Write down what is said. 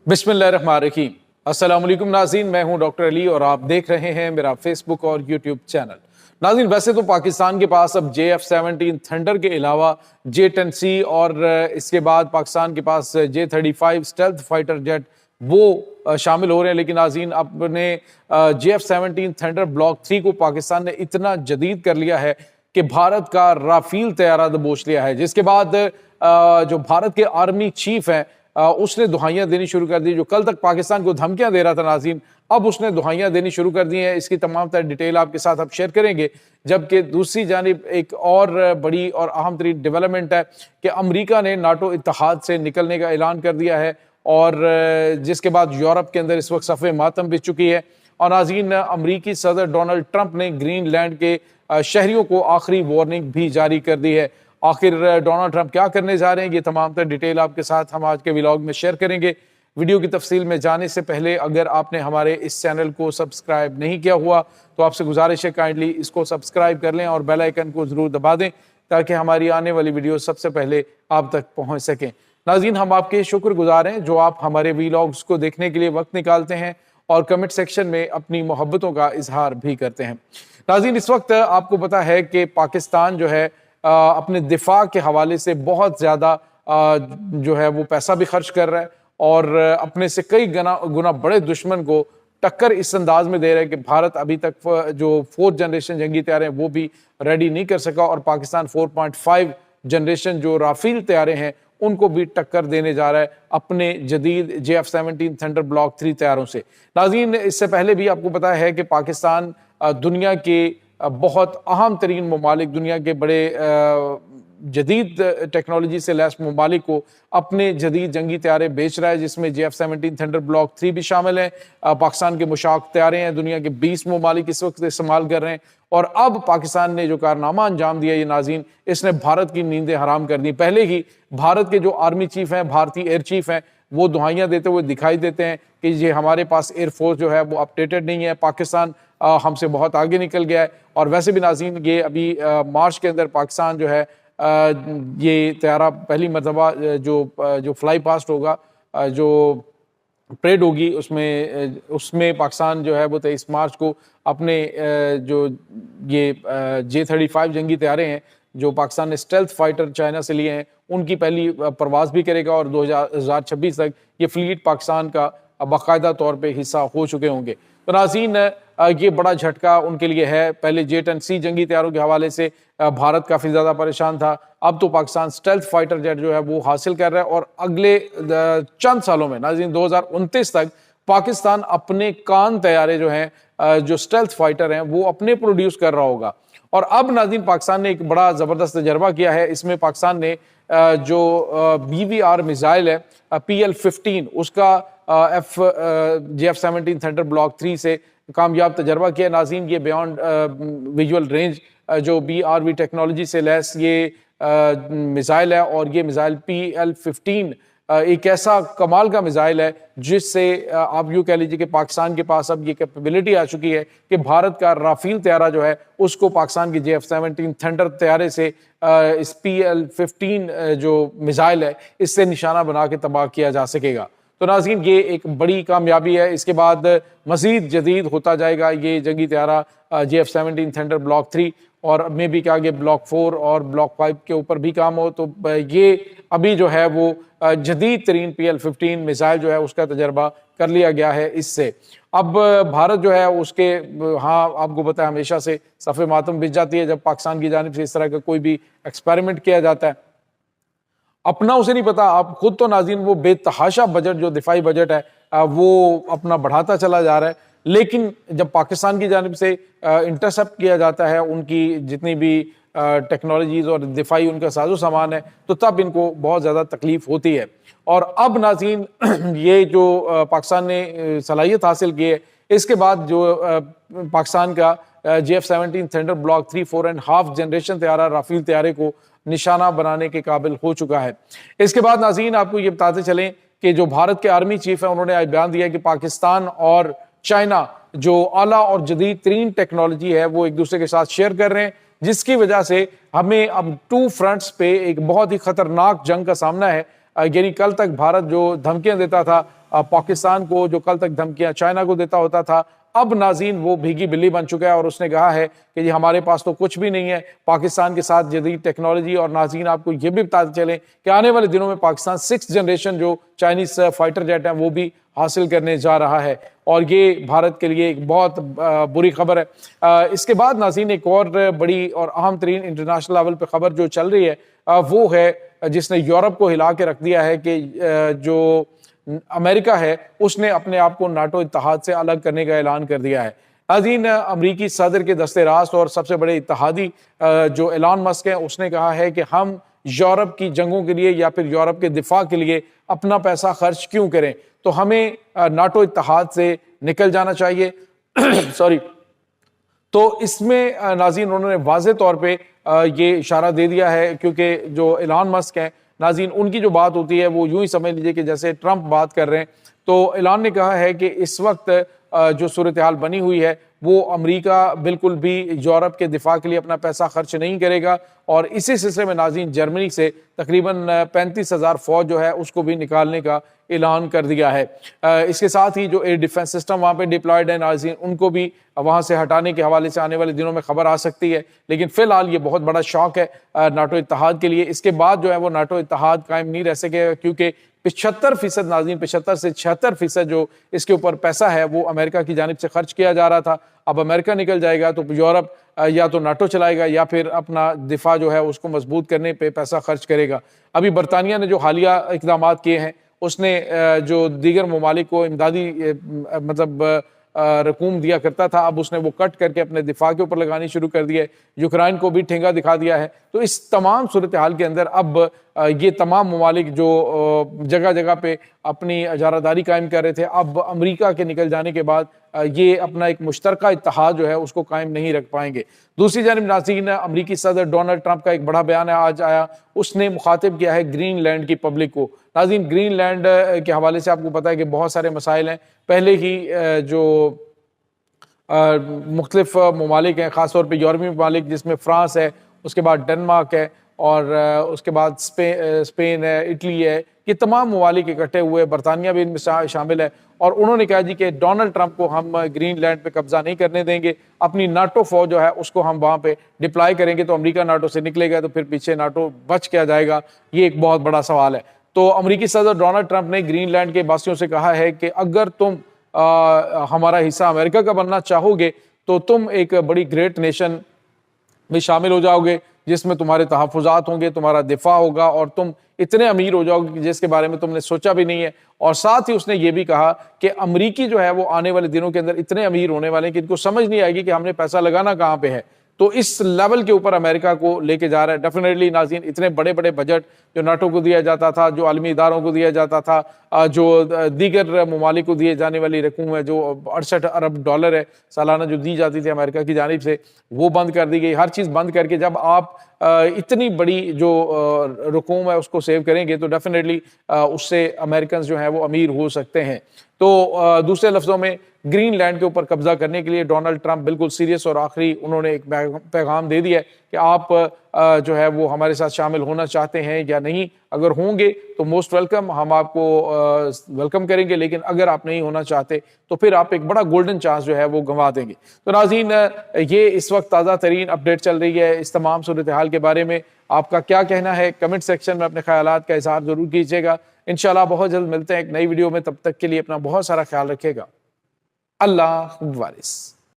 बिस्मिल्लाहिर्रहमानिर्रहीम। अस्सलाम वालेकुम नाज़रीन, मैं हूं डॉक्टर अली और आप देख रहे हैं मेरा फेसबुक और यूट्यूब चैनल। नाज़रीन, वैसे तो पाकिस्तान के पास अब JF-17 थंडर के अलावा J-10C और इसके बाद पाकिस्तान के पास J-35 स्टेल्थ फाइटर जेट वो शामिल हो रहे हैं, लेकिन नाज़रीन अपने JF-17 थंडर ब्लॉक 3 को पाकिस्तान ने इतना जदीद कर लिया है कि भारत का राफेल तैयारा दबोच लिया है, जिसके बाद जो भारत के आर्मी चीफ हैं उसने दुहाइयाँ देनी शुरू कर दी। जो कल तक पाकिस्तान को धमकियां दे रहा था नाज़रीन, अब उसने दुहाइयाँ देनी शुरू कर दी हैं। इसकी तमाम तर डिटेल आपके साथ अब शेयर करेंगे। जबकि दूसरी जानिब एक और बड़ी और अहम तरीन डेवलपमेंट है कि अमेरिका ने नाटो इत्तेहाद से निकलने का ऐलान कर दिया है और जिसके बाद यूरोप के अंदर इस वक्त सफ़े मातम बिछ चुकी है। और नाज़रीन, अमरीकी सदर डोनाल्ड ट्रंप ने ग्रीनलैंड के शहरियों को आखिरी वार्निंग भी जारी कर दी है। आखिर डोनाल्ड ट्रंप क्या करने जा रहे हैं, ये तमाम तर डिटेल आपके साथ हम आज के व्लॉग में शेयर करेंगे। वीडियो की तफसील में जाने से पहले अगर आपने हमारे इस चैनल को सब्सक्राइब नहीं किया हुआ तो आपसे गुजारिश है काइंडली इसको सब्सक्राइब कर लें और बेल आइकन को ज़रूर दबा दें ताकि हमारी आने वाली वीडियो सबसे पहले आप तक पहुँच सकें। नाज़रीन, हम आपके शुक्रगुजार हैं जो आप हमारे व्लॉग्स को देखने के लिए वक्त निकालते हैं और कमेंट सेक्शन में अपनी मोहब्बतों का इजहार भी करते हैं। नाज़रीन, इस वक्त आपको पता है कि पाकिस्तान जो है अपने दिफा के हवाले से बहुत ज़्यादा जो है वो पैसा भी खर्च कर रहा है और अपने से कई गुना बड़े दुश्मन को टक्कर इस अंदाज में दे रहा है कि भारत अभी तक जो 4th जनरेशन जंगी तैयारे हैं वो भी रेडी नहीं कर सका और पाकिस्तान 4.5 जनरेशन जो राफेल तैयारे हैं उनको भी टक्कर देने जा रहा है अपने जदीद JF-17 थंडर ब्लॉक 3 तैयारों से। नाज़रीन, इससे पहले भी आपको पता है कि पाकिस्तान दुनिया के बहुत अहम तरीन ममालिक, दुनिया के बड़े जदीद टेक्नोलॉजी से लैस ममालिक को अपने जदीद जंगी तैयारे बेच रहा है, जिसमें JF-17 थंडर ब्लॉक 3 भी शामिल है। पाकिस्तान के मुशाक तैयारे हैं दुनिया के 20 ममालिक इस वक्त इस्तेमाल कर रहे हैं और अब पाकिस्तान ने जो कारनामा अंजाम दिया ये नाज़रीन, इसने भारत की नींदें हराम कर दी। पहले ही भारत के जो आर्मी चीफ हैं, भारतीय एयर चीफ हैं, वो दुहाइयाँ देते हुए दिखाई देते हैं कि ये हमारे पास एयरफोर्स जो है वो अपडेटेड नहीं है, पाकिस्तान हमसे बहुत आगे निकल गया है। और वैसे भी नाज़रीन, ये अभी मार्च के अंदर पाकिस्तान जो है ये तैयारा पहली मरतबा जो फ्लाई पास्ट होगा, जो परेड होगी, उसमें पाकिस्तान जो है वो 23 मार्च को अपने जो ये J-35 जंगी तैयारे हैं जो पाकिस्तान ने स्टेल्थ फाइटर चाइना से लिए हैं उनकी पहली परवाज़ भी करेगा और 2026 तक ये फ्लीट पाकिस्तान का बाकायदा तौर पे हिस्सा हो चुके होंगे। तो नाज़रीन, ये बड़ा झटका उनके लिए है। पहले J-10C जंगी तैयारों के हवाले से भारत काफ़ी ज़्यादा परेशान था, अब तो पाकिस्तान स्टेल्थ फाइटर जेट जो है वो हासिल कर रहा है और अगले चंद सालों में नाज़रीन 2029 तक पाकिस्तान अपने कान तैयारे जो हैं जो स्टेल्थ फाइटर हैं वो अपने प्रोड्यूस कर रहा होगा। और अब नाज़रीन पाकिस्तान ने एक बड़ा ज़बरदस्त तजर्बा किया है। इसमें पाकिस्तान ने जो BVR मिसाइल है PL-15 उसका JF-17 थंडर ब्लॉक 3 से कामयाब तजर्बा किया। नाज़रीन, ये बियॉन्ड विजुअल रेंज जो BRV टेक्नोलॉजी से लैस ये मिसाइल है और ये मिसाइल PL-15 एक ऐसा कमाल का मिसाइल है जिससे आप यूँ कह लीजिए कि पाकिस्तान के पास अब ये कैपेबिलिटी आ चुकी है कि भारत का राफेल तैयारा जो है उसको पाकिस्तान की JF-17 थंडर तैयारे से इस PL-15 जो मिसाइल है इससे निशाना बना के तबाह किया जा सकेगा। तो नाज़रीन, ये एक बड़ी कामयाबी है। इसके बाद मज़ीद जदीद होता जाएगा ये जंगी तैयारा JF-17 थंडर ब्लॉक 3 और मे भी क्या आगे ब्लॉक 4 और ब्लॉक 5 के ऊपर भी काम हो। तो ये अभी जो है वो जदीद तरीन PL-15 मिसाइल जो है उसका तजर्बा कर लिया गया है इससे। अब भारत जो है उसके आपको पता है हमेशा से सफ़े मातम बिछ जाती है जब पाकिस्तान की जानिब से इस तरह का कोई भी एक्सपेरिमेंट किया जाता है। अपना उसे नहीं पता, आप खुद तो नाज़रीन वो बेतहाशा बजट जो दिफाई बजट है वो अपना बढ़ाता चला जा रहा है, लेकिन जब पाकिस्तान की जानिब से इंटरसेप्ट किया जाता है उनकी जितनी भी टेक्नोलॉजीज़ और दिफाई उनका साजो सामान है तो तब इनको बहुत ज़्यादा तकलीफ़ होती है। और अब नाज़रीन ये जो पाकिस्तान ने सलाहियत हासिल की है इसके बाद जो पाकिस्तान का JF-17 थंडर ब्लॉक 3 4.5 जनरेशन तैयारा राफेल तैयारे को निशाना बनाने के काबिल हो चुका है। इसके बाद नाज़रीन आपको ये बताते चलें कि जो भारत के आर्मी चीफ हैं उन्होंने आज बयान दिया कि पाकिस्तान और चाइना जो आला और जदीद तरीन टेक्नोलॉजी है वो एक दूसरे के साथ शेयर कर रहे हैं, जिसकी वजह से हमें अब 2 फ्रंट्स पे एक बहुत ही खतरनाक जंग का सामना है। यानी कल तक भारत जो धमकियां देता था پاکستان کو جو کل تک دھمکیاں چائنا کو دیتا ہوتا تھا، اب ناظرین وہ بھیگی بلی بن چکا ہے اور اس نے کہا ہے کہ جی ہمارے پاس تو کچھ بھی نہیں ہے پاکستان کے ساتھ جدید ٹیکنالوجی. اور ناظرین آپ کو یہ بھی بتاتے چلیں کہ آنے والے دنوں میں پاکستان 6th جنریشن جو چائنیز فائٹر جیٹ ہیں وہ بھی حاصل کرنے جا رہا ہے، اور یہ بھارت کے لیے ایک بہت بری خبر ہے. اس کے بعد ناظرین ایک اور بڑی اور اہم ترین انٹرنیشنل لیول پہ خبر جو چل رہی ہے وہ ہے جس نے یورپ کو ہلا کے رکھ دیا ہے کہ جو امریکہ ہے اس نے اپنے آپ کو ناٹو اتحاد سے الگ کرنے کا اعلان کر دیا ہے. ناظرین امریکی صدر کے دست راست اور سب سے بڑے اتحادی جو ایلان مسک ہیں اس نے کہا ہے کہ ہم یورپ کی جنگوں کے لیے یا پھر یورپ کے دفاع کے لیے اپنا پیسہ خرچ کیوں کریں، تو ہمیں ناٹو اتحاد سے نکل جانا چاہیے. سوری. تو اس میں ناظرین انہوں نے واضح طور پہ یہ اشارہ دے دیا ہے، کیونکہ جو ایلان مسک ہیں ناظرین ان کی جو بات ہوتی ہے وہ یوں ہی سمجھ لیجئے کہ جیسے ٹرمپ بات کر رہے ہیں. تو ایلان نے کہا ہے کہ اس وقت جو صورتحال بنی ہوئی ہے وہ امریکہ بالکل بھی یورپ کے دفاع کے لیے اپنا پیسہ خرچ نہیں کرے گا، اور اسی سلسلے میں ناظرین جرمنی سے تقریباً 35,000 فوج جو ہے اس کو بھی نکالنے کا اعلان کر دیا ہے. اس کے ساتھ ہی جو ایئر ڈیفنس سسٹم وہاں پہ ڈپلائیڈ ہے ناظرین ان کو بھی وہاں سے ہٹانے کے حوالے سے آنے والے دنوں میں خبر آ سکتی ہے. لیکن فی الحال یہ بہت بڑا شاک ہے ناٹو اتحاد کے لیے. اس کے بعد جو ہے وہ ناٹو اتحاد قائم نہیں رہ سکے گا، کیونکہ 75% ناظرین 75 سے 76% جو اس کے اوپر پیسہ ہے وہ امریکہ کی جانب سے خرچ کیا جا رہا تھا. اب امریکہ نکل جائے گا تو یورپ یا تو ناٹو چلائے گا یا پھر اپنا دفاع جو ہے اس کو مضبوط کرنے پہ پیسہ خرچ کرے گا. ابھی برطانیہ نے جو حالیہ اقدامات کیے ہیں اس نے جو دیگر ممالک کو امدادی مطلب رقوم دیا کرتا تھا، اب اس نے وہ کٹ کر کے اپنے دفاع کے اوپر لگانی شروع کر دی ہے. یوکرائن کو بھی ٹھینگا دکھا دیا ہے. تو اس تمام صورتحال کے اندر اب یہ تمام ممالک جو جگہ جگہ پہ اپنی اجارہ داری قائم کر رہے تھے، اب امریکہ کے نکل جانے کے بعد یہ اپنا ایک مشترکہ اتحاد جو ہے اس کو قائم نہیں رکھ پائیں گے. دوسری جانب ناظرین امریکی صدر ڈونلڈ ٹرمپ کا ایک بڑا بیان ہے آج آیا. اس نے مخاطب کیا ہے گرین لینڈ کی پبلک کو. ناظرین گرین لینڈ کے حوالے سے آپ کو پتا ہے کہ بہت سارے مسائل ہیں. پہلے ہی جو مختلف ممالک ہیں، خاص طور پہ یورپی ممالک جس میں فرانس ہے، اس کے بعد ڈنمارک ہے، اور اس کے بعد اسپین ہے، اٹلی ہے، یہ تمام ممالک اکٹھے ہوئے، برطانیہ بھی ان میں شامل ہے. اور انہوں نے کہا جی کہ ڈونلڈ ٹرمپ کو ہم گرین لینڈ پہ قبضہ نہیں کرنے دیں گے، اپنی ناٹو فوج جو ہے اس کو ہم وہاں پہ ڈپلائی کریں گے. تو امریکہ ناٹو سے نکلے گا تو پھر پیچھے ناٹو بچ کیا جائے گا؟ یہ ایک بہت بڑا سوال ہے. تو امریکی صدر ڈونلڈ ٹرمپ نے گرین لینڈ کے باسیوں سے کہا ہے کہ اگر تم ہمارا حصہ امریکہ کا بننا چاہو گے تو تم ایک بڑی گریٹ نیشن میں شامل ہو جاؤ گے جس میں تمہارے تحفظات ہوں گے، تمہارا دفاع ہوگا، اور تم اتنے امیر ہو جاؤ گے جس کے بارے میں تم نے سوچا بھی نہیں ہے. اور ساتھ ہی اس نے یہ بھی کہا کہ امریکی جو ہے وہ آنے والے دنوں کے اندر اتنے امیر ہونے والے ہیں کہ ان کو سمجھ نہیں آئے گی کہ ہم نے پیسہ لگانا کہاں پہ ہے. تو اس لیول کے اوپر امریکہ کو لے کے جا رہا ہے. ڈیفینیٹلی ناظرین اتنے بڑے بڑے بجٹ جو ناٹو کو دیا جاتا تھا، جو عالمی اداروں کو دیا جاتا تھا، جو دیگر ممالک کو دیے جانے والی رقم ہے جو 68 ارب ڈالر ہے سالانہ جو دی جاتی تھی امریکہ کی جانب سے، وہ بند کر دی گئی. ہر چیز بند کر کے جب آپ اتنی بڑی جو رقوم ہے اس کو سیو کریں گے تو ڈیفینیٹلی اس سے امریکنز جو ہیں وہ امیر ہو سکتے ہیں. تو دوسرے لفظوں میں گرین لینڈ کے اوپر قبضہ کرنے کے لیے ڈونلڈ ٹرمپ بالکل سیریس اور آخری انہوں نے ایک پیغام دے دیا ہے کہ آپ جو ہے وہ ہمارے ساتھ شامل ہونا چاہتے ہیں یا نہیں. اگر ہوں گے تو موسٹ ویلکم، ہم آپ کو ویلکم کریں گے، لیکن اگر آپ نہیں ہونا چاہتے تو پھر آپ ایک بڑا گولڈن چانس جو ہے وہ گنوا دیں گے. تو ناظرین یہ اس وقت تازہ ترین اپڈیٹ چل رہی ہے اس تمام صورتحال کے بارے میں. آپ کا کیا کہنا ہے؟ کمنٹ سیکشن میں اپنے خیالات کا اظہار ضرور کیجیے گا. انشاءاللہ بہت جلد ملتے ہیں ایک نئی ویڈیو میں. تب تک کے لیے اپنا بہت سارا خیال رکھیے گا. اللہ حافظ.